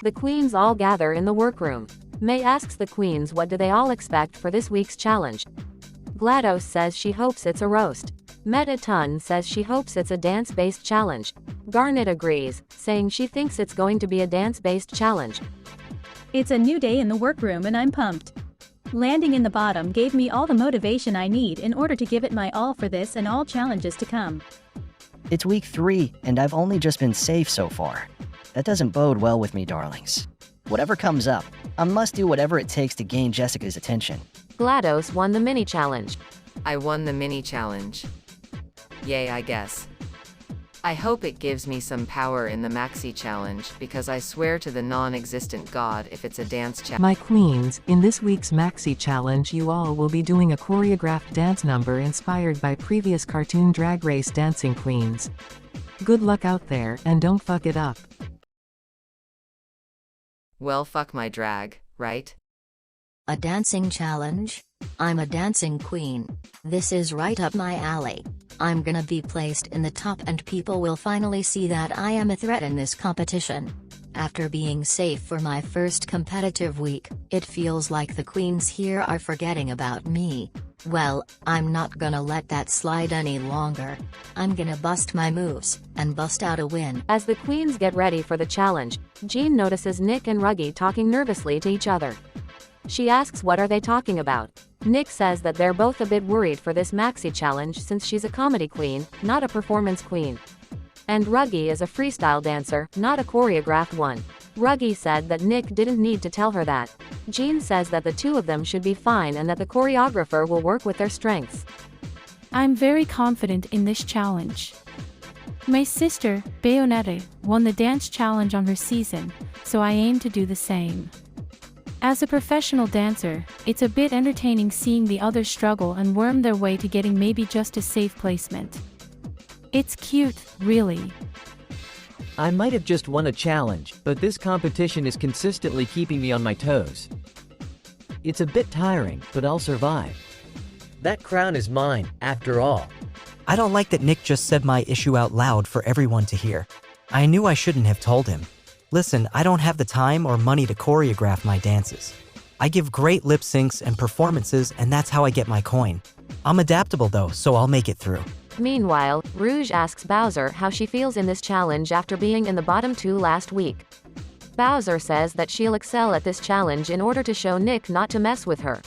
The queens all gather in the workroom. May asks the queens what do they all expect for this week's challenge. GLaDOS says she hopes it's a roast. Mettaton says she hopes it's a dance-based challenge. Garnet agrees, saying she thinks it's going to be a dance-based challenge. It's a new day in the workroom and I'm pumped. Landing in the bottom gave me all the motivation I need in order to give it my all for this and all challenges to come. It's week 3, and I've only just been safe so far. That doesn't bode well with me, darlings. Whatever comes up, I must do whatever it takes to gain Jessica's attention. GLaDOS won the mini challenge. I won the mini challenge. Yay, I guess. I hope it gives me some power in the Maxi challenge, because I swear to the non-existent god if it's a dance challenge. My queens, in this week's Maxi challenge you all will be doing a choreographed dance number inspired by previous cartoon drag race dancing queens. Good luck out there, and don't fuck it up. Well, fuck my drag, right? A dancing challenge? I'm a dancing queen. This is right up my alley. I'm gonna be placed in the top and people will finally see that I am a threat in this competition. After being safe for my first competitive week, it feels like the queens here are forgetting about me. Well, I'm not gonna let that slide any longer. I'm gonna bust my moves, and bust out a win. As the queens get ready for the challenge, Jean notices Nick and Ruggie talking nervously to each other. She asks what are they talking about. Nick says that they're both a bit worried for this Maxi challenge since she's a comedy queen, not a performance queen. And Ruggie is a freestyle dancer, not a choreographed one. Ruggie said that Nick didn't need to tell her that. Jean says that the two of them should be fine and that the choreographer will work with their strengths. I'm very confident in this challenge. My sister, Bayonetta, won the dance challenge on her season, so I aim to do the same. As a professional dancer, it's a bit entertaining seeing the others struggle and worm their way to getting maybe just a safe placement. It's cute, really. I might have just won a challenge, but this competition is consistently keeping me on my toes. It's a bit tiring, but I'll survive. That crown is mine, after all. I don't like that Nick just said my issue out loud for everyone to hear. I knew I shouldn't have told him. Listen, I don't have the time or money to choreograph my dances. I give great lip syncs and performances and that's how I get my coin. I'm adaptable though, so I'll make it through. Meanwhile, Rouge asks Bowser how she feels in this challenge after being in the bottom 2 last week. Bowser says that she'll excel at this challenge in order to show Nick not to mess with her.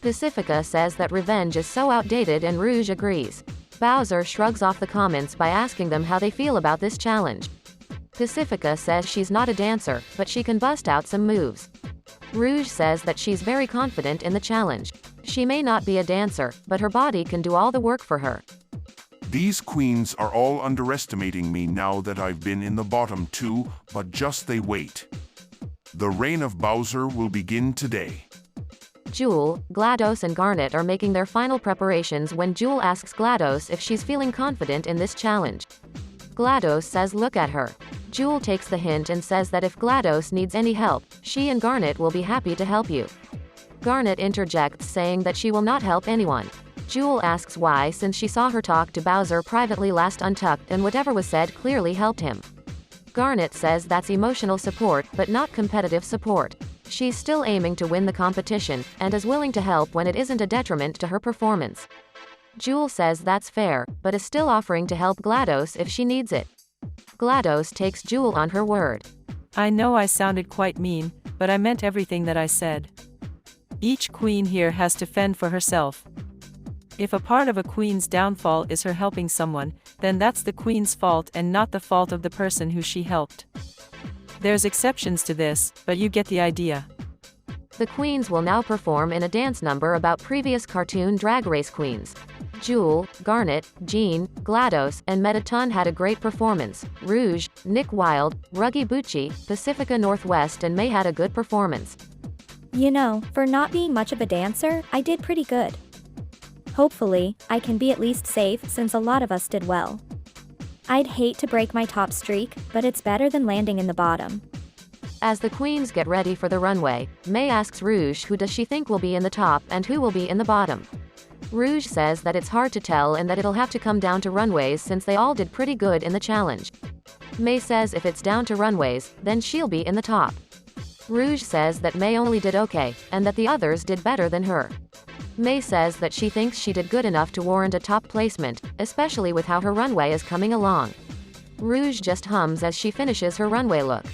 Pacifica says that revenge is so outdated and Rouge agrees. Bowser shrugs off the comments by asking them how they feel about this challenge. Pacifica says she's not a dancer, but she can bust out some moves. Rouge says that she's very confident in the challenge. She may not be a dancer, but her body can do all the work for her. These queens are all underestimating me now that I've been in the bottom 2, but just they wait. The reign of Bowser will begin today. Jewel, GLaDOS and Garnet are making their final preparations when Jewel asks GLaDOS if she's feeling confident in this challenge. GLaDOS says look at her. Jewel takes the hint and says that if GLaDOS needs any help, she and Garnet will be happy to help you. Garnet interjects saying that she will not help anyone. Jewel asks why since she saw her talk to Bowser privately last Untucked and whatever was said clearly helped him. Garnet says that's emotional support but not competitive support. She's still aiming to win the competition, and is willing to help when it isn't a detriment to her performance. Jewel says that's fair, but is still offering to help GLaDOS if she needs it. GLaDOS takes Jewel on her word. I know I sounded quite mean, but I meant everything that I said. Each queen here has to fend for herself. If a part of a queen's downfall is her helping someone, then that's the queen's fault and not the fault of the person who she helped. There's exceptions to this, but you get the idea. The queens will now perform in a dance number about previous cartoon drag race queens. Jewel, Garnet, Jean, GLaDOS, and Mettaton had a great performance. Rouge, Nick Wilde, Ruggie Bucci, Pacifica Northwest and May had a good performance. You know, for not being much of a dancer, I did pretty good. Hopefully, I can be at least safe since a lot of us did well. I'd hate to break my top streak, but it's better than landing in the bottom. As the queens get ready for the runway, May asks Rouge who does she think will be in the top and who will be in the bottom. Rouge says that it's hard to tell and that it'll have to come down to runways since they all did pretty good in the challenge. May says if it's down to runways, then she'll be in the top. Rouge says that May only did okay, and that the others did better than her. May says that she thinks she did good enough to warrant a top placement, especially with how her runway is coming along. Rouge just hums as she finishes her runway look.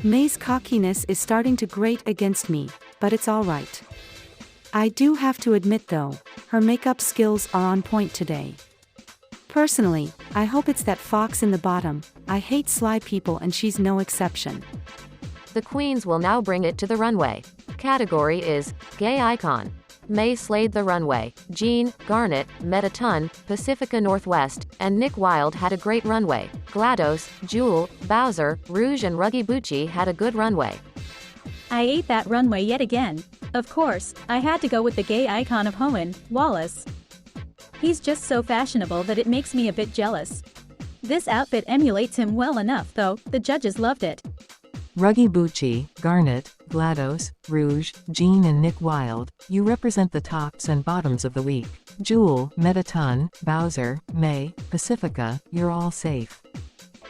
May's cockiness is starting to grate against me, but it's alright. I do have to admit though, her makeup skills are on point today. Personally, I hope it's that fox in the bottom. I hate sly people and she's no exception. The queens will now bring it to the runway. Category is Gay Icon. May slayed the runway. Jean, Garnet, Mettaton, Pacifica Northwest, and Nick Wilde had a great runway. GLaDOS, Jewel, Bowser, Rouge and Ruggy Bucci had a good runway. I ate that runway yet again. Of course, I had to go with the gay icon of Hoenn, Wallace. He's just so fashionable that it makes me a bit jealous. This outfit emulates him well enough though, the judges loved it. Ruggy Bucci, Garnet, GLaDOS, Rouge, Jean and Nick Wilde, you represent the tops and bottoms of the week. Jewel, Mettaton, Bowser, May, Pacifica, you're all safe.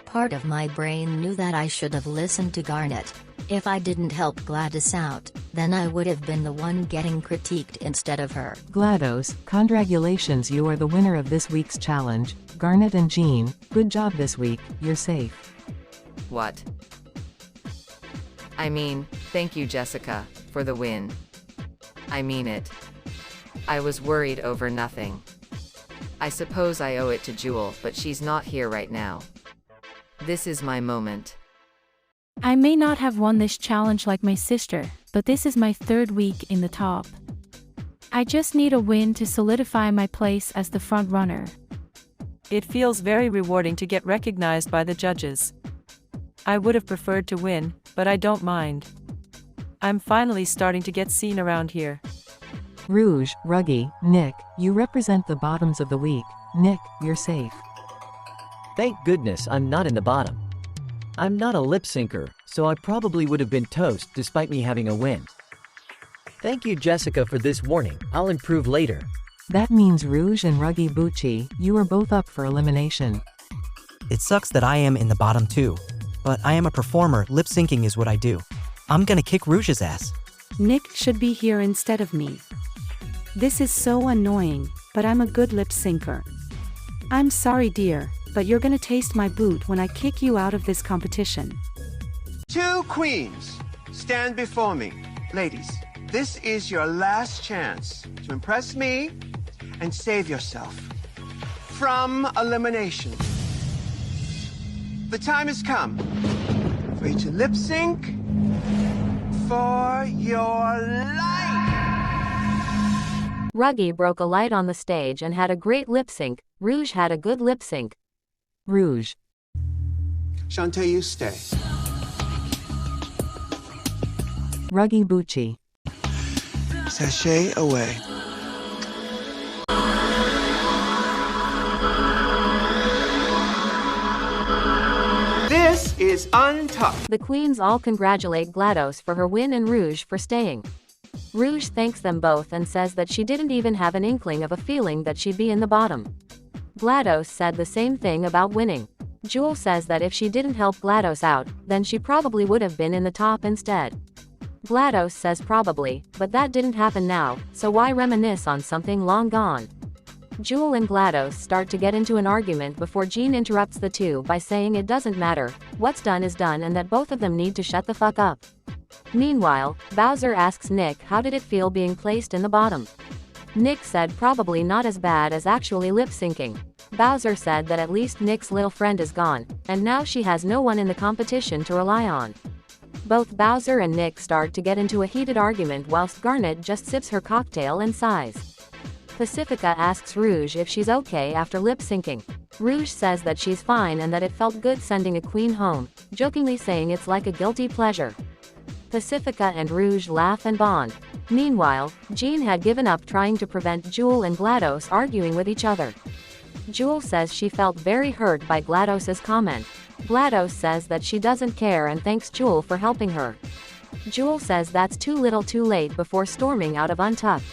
Part of my brain knew that I should have listened to Garnet. If I didn't help GLaDOS out, then I would have been the one getting critiqued instead of her. GLaDOS, congratulations, you are the winner of this week's challenge. Garnet and Jean, good job this week, you're safe. What? I mean, thank you Jessica, for the win. I mean it. I was worried over nothing. I suppose I owe it to Jewel, but she's not here right now. This is my moment. I may not have won this challenge like my sister, but this is my third week in the top. I just need a win to solidify my place as the front runner. It feels very rewarding to get recognized by the judges. I would have preferred to win, but I don't mind. I'm finally starting to get seen around here. Rouge, Ruggy, Nick, you represent the bottoms of the week. Nick, you're safe. Thank goodness I'm not in the bottom. I'm not a lip syncer, so I probably would have been toast despite me having a win. Thank you Jessica for this warning, I'll improve later. That means Rouge and Ruggy Bucci, you are both up for elimination. It sucks that I am in the bottom too. But I am a performer, lip syncing is what I do. I'm gonna kick Rouge's ass. Nick should be here instead of me. This is so annoying, but I'm a good lip syncer. I'm sorry dear, but you're gonna taste my boot when I kick you out of this competition. 2 queens, stand before me. Ladies, this is your last chance to impress me and save yourself from elimination. The time has come for you to lip sync for your life. Ruggy broke a light on the stage and had a great lip sync. Rouge had a good lip sync. Rouge. Shantae, you stay. Ruggy Bucci. Sashay away. This is untucked. The queens all congratulate GLaDOS for her win and Rouge for staying. Rouge thanks them both and says that she didn't even have an inkling of a feeling that she'd be in the bottom. GLaDOS said the same thing about winning. Jewel says that if she didn't help GLaDOS out, then she probably would have been in the top instead. GLaDOS says probably, but that didn't happen now, so why reminisce on something long gone? Jewel and GLaDOS start to get into an argument before Jean interrupts the two by saying it doesn't matter, what's done is done and that both of them need to shut the fuck up. Meanwhile, Bowser asks Nick how did it feel being placed in the bottom. Nick said probably not as bad as actually lip syncing. Bowser said that at least Nick's little friend is gone, and now she has no one in the competition to rely on. Both Bowser and Nick start to get into a heated argument whilst Garnet just sips her cocktail and sighs. Pacifica asks Rouge if she's okay after lip syncing. Rouge says that she's fine and that it felt good sending a queen home, jokingly saying it's like a guilty pleasure. Pacifica and Rouge laugh and bond. Meanwhile, Jean had given up trying to prevent Jewel and GLaDOS arguing with each other. Jewel says she felt very hurt by GLaDOS's comment. GLaDOS says that she doesn't care and thanks Jewel for helping her. Jewel says that's too little too late before storming out of Untucked.